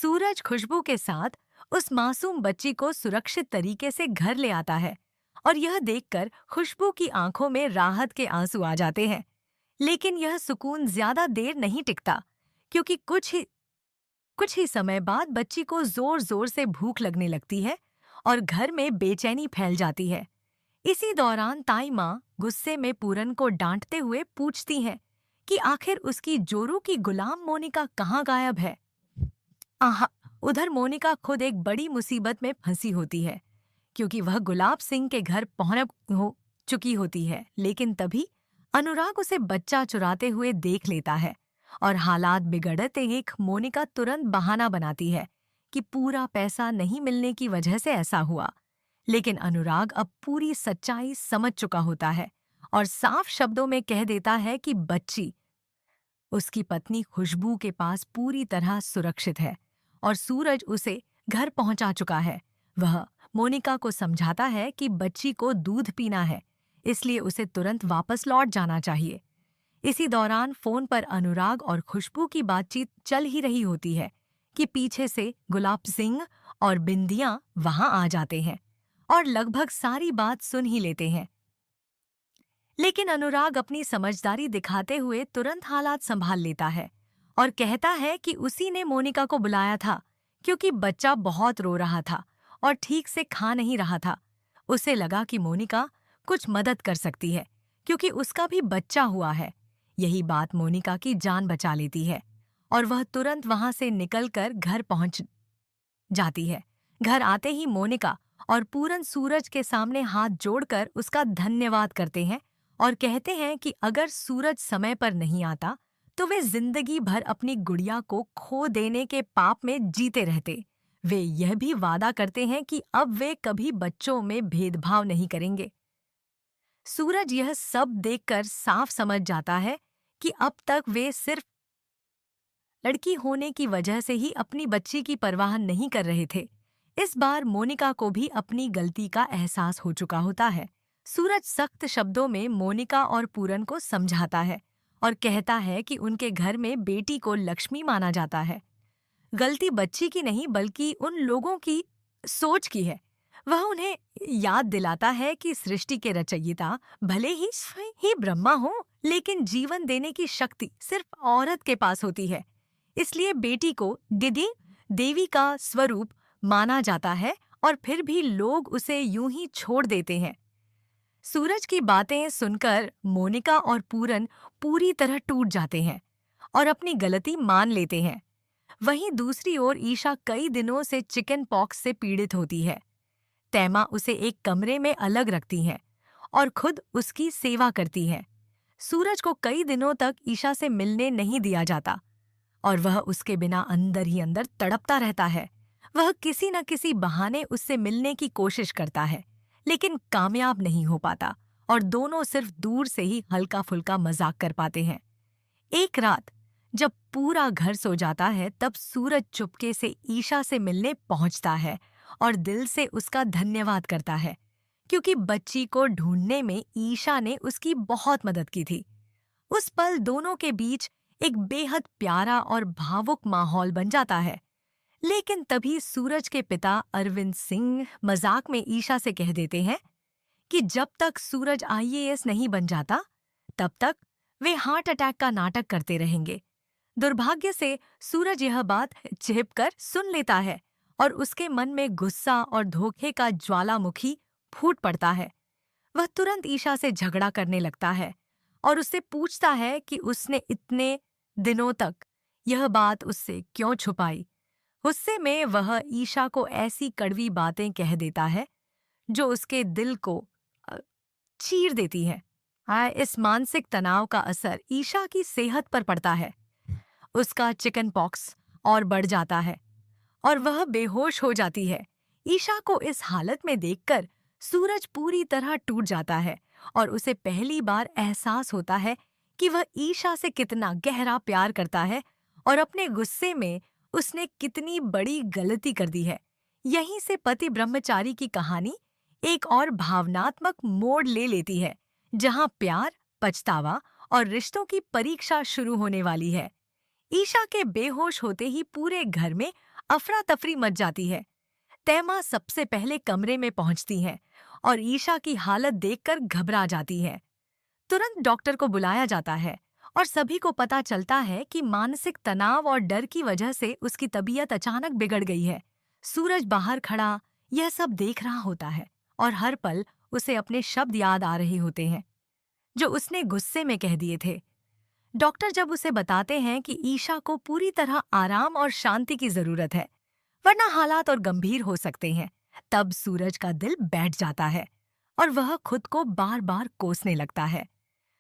सूरज खुशबू के साथ उस मासूम बच्ची को सुरक्षित तरीके से घर ले आता है और यह देखकर खुशबू की आंखों में राहत के आंसू आ जाते हैं। लेकिन यह सुकून ज्यादा देर नहीं टिकता, क्योंकि कुछ ही समय बाद बच्ची को जोर जोर से भूख लगने लगती है और घर में बेचैनी फैल जाती है। इसी दौरान ताई माँ गुस्से में पूरन को डांटते हुए पूछती हैं कि आखिर उसकी जोरू की गुलाम मोनिका कहाँ गायब है। आहा, उधर मोनिका खुद एक बड़ी मुसीबत में फंसी होती है, क्योंकि वह गुलाब सिंह के घर पहुंच हो चुकी होती है। लेकिन तभी अनुराग उसे बच्चा चुराते हुए देख लेता है और हालात बिगड़ते एक मोनिका तुरंत बहाना बनाती है कि पूरा पैसा नहीं मिलने की वजह से ऐसा हुआ। लेकिन अनुराग अब पूरी सच्चाई समझ चुका होता है और साफ शब्दों में कह देता है कि बच्ची उसकी पत्नी खुशबू के पास पूरी तरह सुरक्षित है और सूरज उसे घर पहुंचा चुका है। वह मोनिका को समझाता है कि बच्ची को दूध पीना है, इसलिए उसे तुरंत वापस लौट जाना चाहिए। इसी दौरान फोन पर अनुराग और खुशबू की बातचीत चल ही रही होती है कि पीछे से गुलाब सिंह और बिंदिया वहां आ जाते हैं और लगभग सारी बात सुन ही लेते हैं। लेकिन अनुराग अपनी समझदारी दिखाते हुए तुरंत हालात संभाल लेता है और कहता है कि उसी ने मोनिका को बुलाया था, क्योंकि बच्चा बहुत रो रहा था और ठीक से खा नहीं रहा था। उसे लगा कि मोनिका कुछ मदद कर सकती है, क्योंकि उसका भी बच्चा हुआ है। यही बात मोनिका की जान बचा लेती है और वह तुरंत वहां से निकलकर घर पहुंच जाती है। घर आते ही मोनिका और पूरन सूरज के सामने हाथ जोड़कर उसका धन्यवाद करते हैं और कहते हैं कि अगर सूरज समय पर नहीं आता तो वे जिंदगी भर अपनी गुड़िया को खो देने के पाप में जीते रहते। वे यह भी वादा करते हैं कि अब वे कभी बच्चों में भेदभाव नहीं करेंगे। सूरज यह सब देखकर साफ समझ जाता है कि अब तक वे सिर्फ लड़की होने की वजह से ही अपनी बच्ची की परवाह नहीं कर रहे थे। इस बार मोनिका को भी अपनी गलती का एहसास हो चुका होता है। सूरज सख्त शब्दों में मोनिका और पूरन को समझाता है और कहता है कि उनके घर में बेटी को लक्ष्मी माना जाता है। गलती बच्ची की नहीं, बल्कि उन लोगों की सोच की है। वह उन्हें याद दिलाता है कि सृष्टि के रचयिता भले ही स्वयं ही ब्रह्मा हो, लेकिन जीवन देने की शक्ति सिर्फ औरत के पास होती है। इसलिए बेटी को दिदी देवी का स्वरूप माना जाता है और फिर भी लोग उसे यूं ही छोड़ देते हैं। सूरज की बातें सुनकर मोनिका और पूरन पूरी तरह टूट जाते हैं और अपनी गलती मान लेते हैं। वहीं दूसरी ओर ईशा कई दिनों से चिकन पॉक्स से पीड़ित होती है। तैमा उसे एक कमरे में अलग रखती हैं और खुद उसकी सेवा करती है। सूरज को कई दिनों तक ईशा से मिलने नहीं दिया जाता और वह उसके बिना अंदर ही अंदर तड़पता रहता है। वह किसी न किसी बहाने उससे मिलने की कोशिश करता है, लेकिन कामयाब नहीं हो पाता और दोनों सिर्फ दूर से ही हल्का फुल्का मजाक कर पाते हैं। एक रात जब पूरा घर सो जाता है, तब सूरज चुपके से ईशा से मिलने पहुंचता है और दिल से उसका धन्यवाद करता है, क्योंकि बच्ची को ढूंढने में ईशा ने उसकी बहुत मदद की थी। उस पल दोनों के बीच एक बेहद प्यारा और भावुक माहौल बन जाता है। लेकिन तभी सूरज के पिता अरविंद सिंह मजाक में ईशा से कह देते हैं कि जब तक सूरज आईएएस नहीं बन जाता, तब तक वे हार्ट अटैक का नाटक करते रहेंगे। दुर्भाग्य से सूरज यह बात छिपकर सुन लेता है और उसके मन में गुस्सा और धोखे का ज्वालामुखी फूट पड़ता है। वह तुरंत ईशा से झगड़ा करने लगता है और उससे पूछता है कि उसने इतने दिनों तक यह बात उससे क्यों छुपाई। गुस्से में वह ईशा को ऐसी कड़वी बातें कह देता है जो उसके दिल को अ, चीर देती है। इस मानसिक तनाव का असर ईशा की सेहत पर पड़ता है। उसका चिकन पॉक्स और बढ़ जाता है और वह बेहोश हो जाती है। ईशा को इस हालत में देखकर सूरज पूरी तरह टूट जाता है और उसे पहली बार एहसास होता है कि वह ईशा से कितना गहरा प्यार करता है और अपने गुस्से में उसने कितनी बड़ी गलती कर दी है। यहीं से पति ब्रह्मचारी की कहानी एक और भावनात्मक मोड़ ले लेती है, जहां प्यार, पछतावा और रिश्तों की परीक्षा शुरू होने वाली है। ईशा के बेहोश होते ही पूरे घर में अफरा तफरी मच जाती है। तैमा सबसे पहले कमरे में पहुंचती है और ईशा की हालत देखकर घबरा जाती है। तुरंत डॉक्टर को बुलाया जाता है और सभी को पता चलता है कि मानसिक तनाव और डर की वजह से उसकी तबीयत अचानक बिगड़ गई है। सूरज बाहर खड़ा यह सब देख रहा होता है और हर पल उसे अपने शब्द याद आ रहे होते हैं जो उसने गुस्से में कह दिए थे। डॉक्टर जब उसे बताते हैं कि ईशा को पूरी तरह आराम और शांति की जरूरत है, वरना हालात और गंभीर हो सकते हैं, तब सूरज का दिल बैठ जाता है और वह खुद को बार बार कोसने लगता है।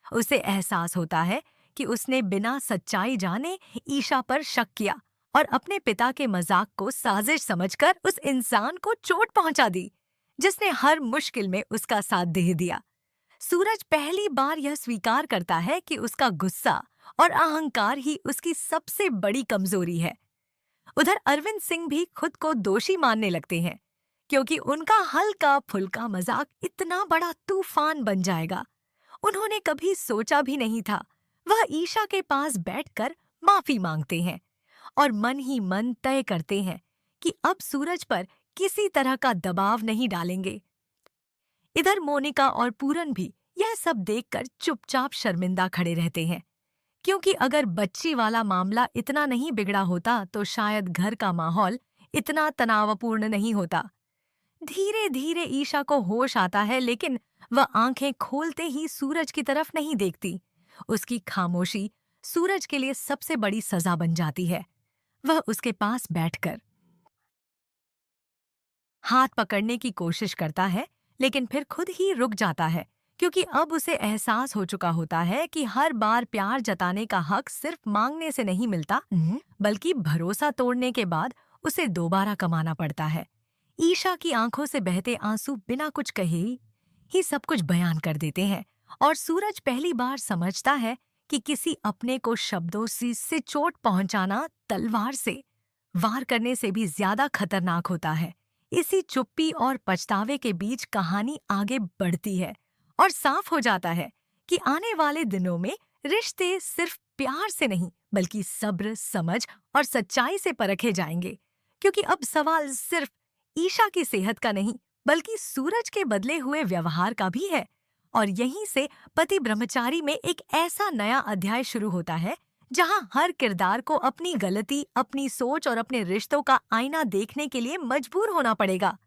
उसे एहसास होता है कि उसने बिना सच्चाई जाने ईशा पर शक किया और अपने पिता के मजाक को साजिश समझकर उस इंसान को चोट पहुंचा दी जिसने हर मुश्किल में उसका साथ दे दिया। सूरज पहली बार यह स्वीकार करता है कि उसका गुस्सा और अहंकार ही उसकी सबसे बड़ी कमजोरी है। उधर अरविंद सिंह भी खुद को दोषी मानने लगते हैं क्योंकि उनका हल्का फुल्का मजाक इतना बड़ा तूफान बन जाएगा। उन्होंने कभी सोचा भी नहीं था। वह ईशा के पास बैठकर माफी मांगते हैं और मन ही मन तय करते हैं कि अब सूरज पर किसी तरह का दबाव नहीं डालेंगे। इधर मोनिका और पूरन भी यह सब देखकर चुपचाप शर्मिंदा खड़े रहते हैं क्योंकि अगर बच्ची वाला मामला इतना नहीं बिगड़ा होता तो शायद घर का माहौल इतना तनावपूर्ण नहीं होता। धीरे धीरे ईशा को होश आता है लेकिन वह आंखें खोलते ही सूरज की तरफ नहीं देखती। उसकी खामोशी सूरज के लिए सबसे बड़ी सजा बन जाती है। वह उसके पास बैठकर हाथ पकड़ने की कोशिश करता है लेकिन फिर खुद ही रुक जाता है क्योंकि अब उसे एहसास हो चुका होता है कि हर बार प्यार जताने का हक सिर्फ मांगने से नहीं मिलता, बल्कि भरोसा तोड़ने के बाद उसे दोबारा कमाना पड़ता है। ईशा की आंखों से बहते आंसू बिना कुछ कहे ही सब कुछ बयान कर देते हैं और सूरज पहली बार समझता है कि किसी अपने को शब्दों से चोट पहुंचाना तलवार से वार करने से भी ज्यादा खतरनाक होता है। इसी चुप्पी और पछतावे के बीच कहानी आगे बढ़ती है और साफ हो जाता है कि आने वाले दिनों में रिश्ते सिर्फ प्यार से नहीं बल्कि सब्र, समझ और सच्चाई से परखे जाएंगे, क्योंकि अब सवाल सिर्फ ईशा की सेहत का नहीं बल्कि सूरज के बदले हुए व्यवहार का भी है। और यहीं से पति ब्रह्मचारी में एक ऐसा नया अध्याय शुरू होता है जहां हर किरदार को अपनी गलती, अपनी सोच और अपने रिश्तों का आईना देखने के लिए मजबूर होना पड़ेगा।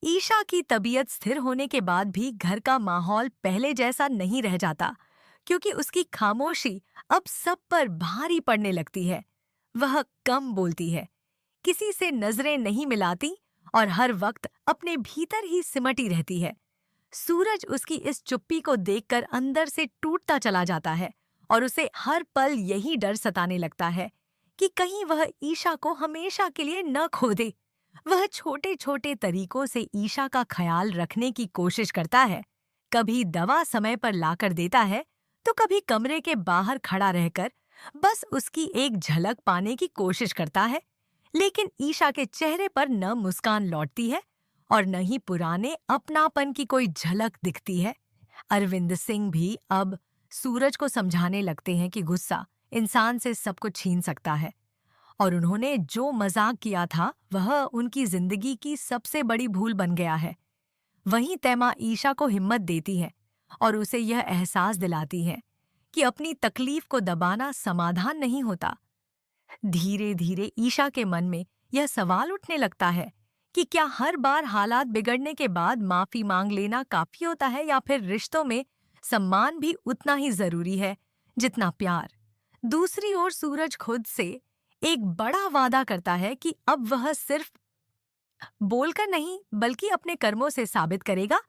ईशा की तबीयत स्थिर होने के बाद भी घर का माहौल पहले जैसा नहीं रह जाता क्योंकि उसकी खामोशी अब सब पर भारी पड़ने लगती है। वह कम बोलती है, किसी से नजरें नहीं मिलाती और हर वक्त अपने भीतर ही सिमटी रहती है। सूरज उसकी इस चुप्पी को देखकर अंदर से टूटता चला जाता है और उसे हर पल यही डर सताने लगता है कि कहीं वह ईशा को हमेशा के लिए न खो दे। वह छोटे छोटे तरीकों से ईशा का ख्याल रखने की कोशिश करता है। कभी दवा समय पर लाकर देता है तो कभी कमरे के बाहर खड़ा रहकर बस उसकी एक झलक पाने की कोशिश करता है, लेकिन ईशा के चेहरे पर न मुस्कान लौटती है और न ही पुराने अपनापन की कोई झलक दिखती है। अरविंद सिंह भी अब सूरज को समझाने लगते हैं कि गुस्सा इंसान से सब कुछ छीन सकता है और उन्होंने जो मजाक किया था वह उनकी जिंदगी की सबसे बड़ी भूल बन गया है। वहीं तैमा ईशा को हिम्मत देती है और उसे यह एहसास दिलाती है कि अपनी तकलीफ को दबाना समाधान नहीं होता। धीरे धीरे ईशा के मन में यह सवाल उठने लगता है कि क्या हर बार हालात बिगड़ने के बाद माफी मांग लेना काफी होता है या फिर रिश्तों में सम्मान भी उतना ही जरूरी है जितना प्यार। दूसरी ओर सूरज खुद से एक बड़ा वादा करता है कि अब वह सिर्फ बोलकर नहीं बल्कि अपने कर्मों से साबित करेगा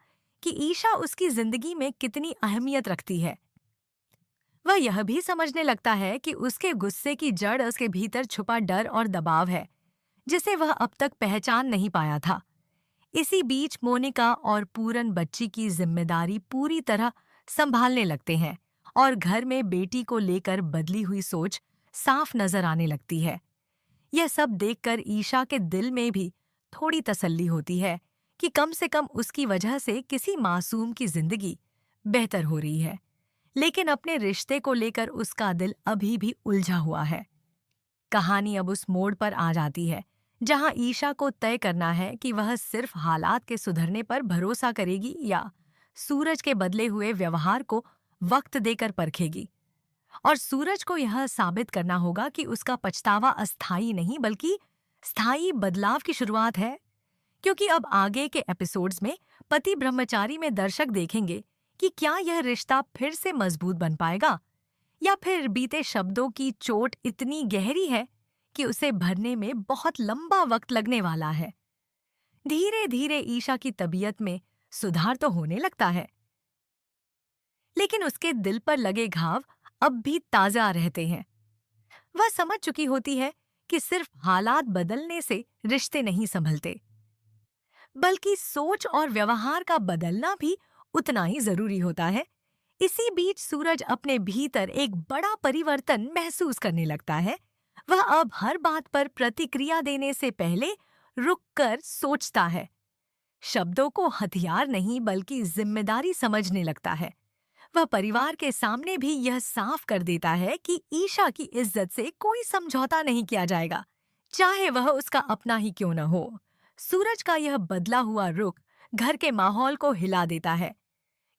कि ईशा उसकी जिंदगी में कितनी अहमियत रखती है। वह यह भी समझने लगता है कि उसके गुस्से की जड़ उसके भीतर छुपा डर और दबाव है जिसे वह अब तक पहचान नहीं पाया था। इसी बीच मोनिका और पूरन बच्ची की जिम्मेदारी पूरी तरह संभालने लगते हैं और घर में बेटी को लेकर बदली हुई सोच साफ नजर आने लगती है। यह सब देखकर ईशा के दिल में भी थोड़ी तसल्ली होती है कि कम से कम उसकी वजह से किसी मासूम की जिंदगी बेहतर हो रही है। लेकिन अपने रिश्ते को लेकर उसका दिल अभी भी उलझा हुआ है। कहानी अब उस मोड़ पर आ जाती है जहां ईशा को तय करना है कि वह सिर्फ हालात के सुधरने पर भरोसा करेगी या सूरज के बदले हुए व्यवहार को वक्त देकर परखेगी। और सूरज को यह साबित करना होगा कि उसका पछतावा अस्थायी नहीं बल्कि स्थायी बदलाव की शुरुआत है। क्योंकि अब आगे के एपिसोड्स में पति ब्रह्मचारी में दर्शक देखेंगे कि क्या यह रिश्ता फिर से मजबूत बन पाएगा या फिर बीते शब्दों की चोट इतनी गहरी है कि उसे भरने में बहुत लंबा वक्त लगने वाला है। धीरे धीरे ईशा की तबीयत में सुधार तो होने लगता है, लेकिन उसके दिल पर लगे घाव अब भी ताजा रहते हैं। वह समझ चुकी होती है कि सिर्फ हालात बदलने से रिश्ते नहीं संभलते, बल्कि सोच और व्यवहार का बदलना भी उतना ही जरूरी होता है। इसी बीच सूरज अपने भीतर एक बड़ा परिवर्तन महसूस करने लगता है। वह अब हर बात पर प्रतिक्रिया देने से पहले रुककर सोचता है, शब्दों को हथियार नहीं बल्कि जिम्मेदारी समझने लगता है। वह परिवार के सामने भी यह साफ कर देता है कि ईशा की इज्जत से कोई समझौता नहीं किया जाएगा, चाहे वह उसका अपना ही क्यों न हो। सूरज का यह बदला हुआ रुख घर के माहौल को हिला देता है,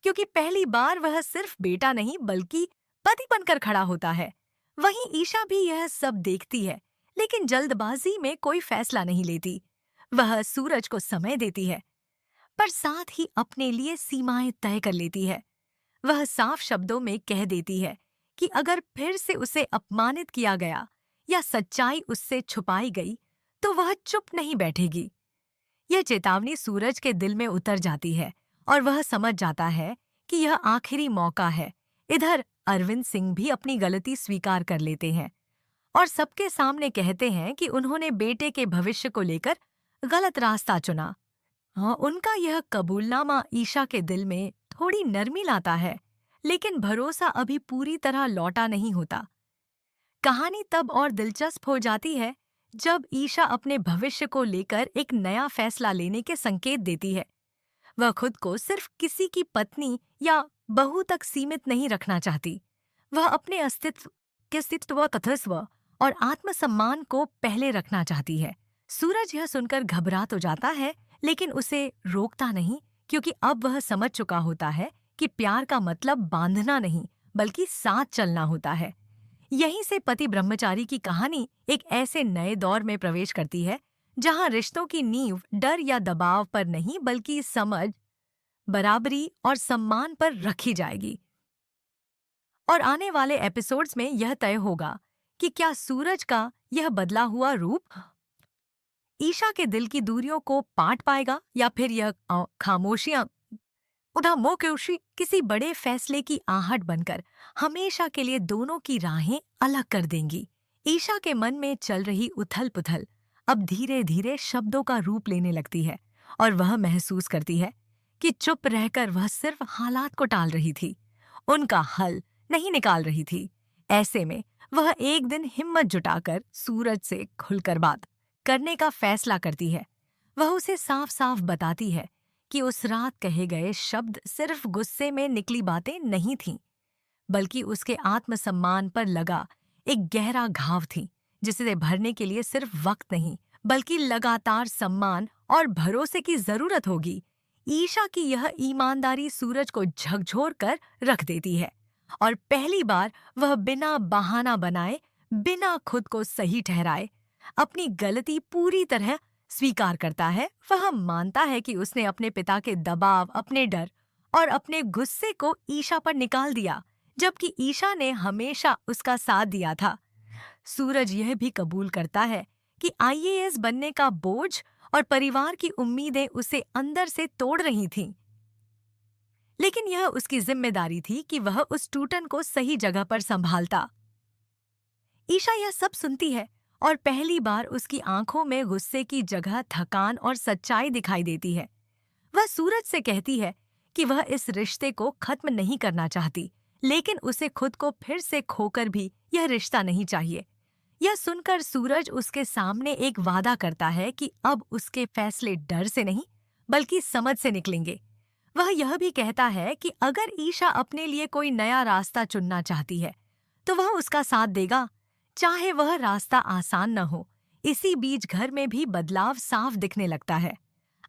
क्योंकि पहली बार वह सिर्फ बेटा नहीं बल्कि पति बनकर खड़ा होता है। वहीं ईशा भी यह सब देखती है, लेकिन जल्दबाजी में कोई फैसला नहीं लेती। वह सूरज को समय देती है, पर साथ ही अपने लिए सीमाएं तय कर लेती है। वह साफ शब्दों में कह देती है कि अगर फिर से उसे अपमानित किया गया या सच्चाई उससे छुपाई गई तो वह चुप नहीं बैठेगी। यह चेतावनी सूरज के दिल में उतर जाती है और वह समझ जाता है कि यह आखिरी मौका है। इधर अरविंद सिंह भी अपनी गलती स्वीकार कर लेते हैं और सबके सामने कहते हैं कि उन्होंने बेटे के भविष्य को लेकर गलत रास्ता चुना। हाँ, उनका यह कबूलनामा ईशा के दिल में थोड़ी नरमी लाता है, लेकिन भरोसा अभी पूरी तरह लौटा नहीं होता। कहानी तब और दिलचस्प हो जाती है जब ईशा अपने भविष्य को लेकर एक नया फैसला लेने के संकेत देती है। वह खुद को सिर्फ किसी की पत्नी या बहू तक सीमित नहीं रखना चाहती। वह अपने अस्तित्व तथस्व और आत्मसम्मान को पहले रखना चाहती है। सूरज यह सुनकर घबरा तो जाता है, लेकिन उसे रोकता नहीं, क्योंकि अब वह समझ चुका होता है कि प्यार का मतलब बांधना नहीं बल्कि साथ चलना होता है। यहीं से पति ब्रह्मचारी की कहानी एक ऐसे नए दौर में प्रवेश करती है जहां रिश्तों की नींव डर या दबाव पर नहीं बल्कि समझ, बराबरी और सम्मान पर रखी जाएगी। और आने वाले एपिसोड्स में यह तय होगा कि क्या सूरज का यह बदला हुआ रूप ईशा के दिल की दूरियों को पाट पाएगा या फिर यह खामोशियां उधामोक्योशी किसी बड़े फैसले की आहट बनकर हमेशा के लिए दोनों की राहें अलग कर देंगी। ईशा के मन में चल रही उथल पुथल अब धीरे धीरे शब्दों का रूप लेने लगती है और वह महसूस करती है कि चुप रहकर वह सिर्फ हालात को टाल रही थी, उनका हल नहीं निकाल रही थी। ऐसे में वह एक दिन हिम्मत जुटाकर सूरज से खुलकर बात करने का फैसला करती है। वह उसे साफ साफ बताती है कि उस रात कहे गए शब्द सिर्फ गुस्से में निकली बातें नहीं थीं, बल्कि उसके आत्मसम्मान पर लगा एक गहरा घाव थी, जिसे भरने के लिए सिर्फ वक्त नहीं बल्कि लगातार सम्मान और भरोसे की जरूरत होगी। ईशा की यह ईमानदारी सूरज को झकझोर कर रख देती है और पहली बार वह बिना बहाना बनाए, बिना खुद को सही ठहराए, अपनी गलती पूरी तरह स्वीकार करता है। वह मानता है कि उसने अपने पिता के दबाव, अपने डर और अपने गुस्से को ईशा पर निकाल दिया, जबकि ईशा ने हमेशा उसका साथ दिया था। सूरज यह भी कबूल करता है कि आईएएस बनने का बोझ और परिवार की उम्मीदें उसे अंदर से तोड़ रही थीं। लेकिन यह उसकी जिम्मेदारी थी कि वह उस टूटन को सही जगह पर संभालता। ईशा यह सब सुनती है और पहली बार उसकी आंखों में गुस्से की जगह थकान और सच्चाई दिखाई देती है। वह सूरज से कहती है कि वह इस रिश्ते को खत्म नहीं करना चाहती, लेकिन उसे खुद को फिर से खोकर भी यह रिश्ता नहीं चाहिए। यह सुनकर सूरज उसके सामने एक वादा करता है कि अब उसके फैसले डर से नहीं बल्कि समझ से निकलेंगे। वह यह भी कहता है कि अगर ईशा अपने लिए कोई नया रास्ता चुनना चाहती है तो वह उसका साथ देगा, चाहे वह रास्ता आसान न हो। इसी बीच घर में भी बदलाव साफ दिखने लगता है।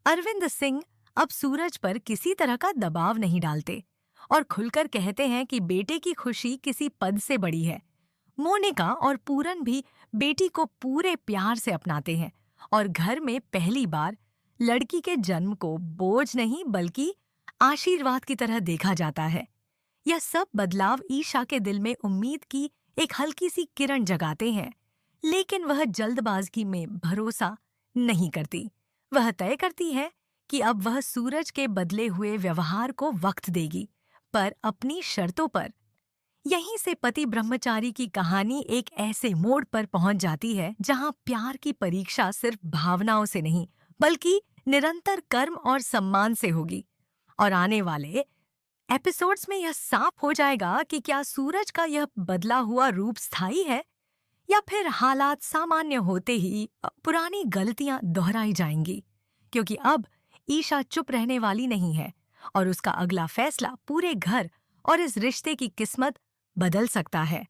अरविंद सिंह अब सूरज पर किसी तरह का दबाव नहीं डालते और खुलकर कहते हैं कि बेटे की खुशी किसी पद से बड़ी है। मोनिका और पूरन भी बेटी को पूरे प्यार से अपनाते हैं और घर में पहली बार लड़की के जन्म को बोझ नहीं बल्कि आशीर्वाद की तरह देखा जाता है। यह सब बदलाव ईशा के दिल में उम्मीद की एक हल्की सी किरण जगाते हैं, लेकिन वह जल्दबाजी में भरोसा नहीं करती। वह तय करती है कि अब वह सूरज के बदले हुए व्यवहार को वक्त देगी, पर अपनी शर्तों पर। यहीं से पति ब्रह्मचारी की कहानी एक ऐसे मोड़ पर पहुंच जाती है जहां प्यार की परीक्षा सिर्फ भावनाओं से नहीं बल्कि निरंतर कर्म और सम्मान से होगी। और आने वाले एपिसोड्स में यह साफ हो जाएगा कि क्या सूरज का यह बदला हुआ रूप स्थायी है या फिर हालात सामान्य होते ही पुरानी गलतियां दोहराई जाएंगी। क्योंकि अब ईशा चुप रहने वाली नहीं है और उसका अगला फैसला पूरे घर और इस रिश्ते की किस्मत बदल सकता है।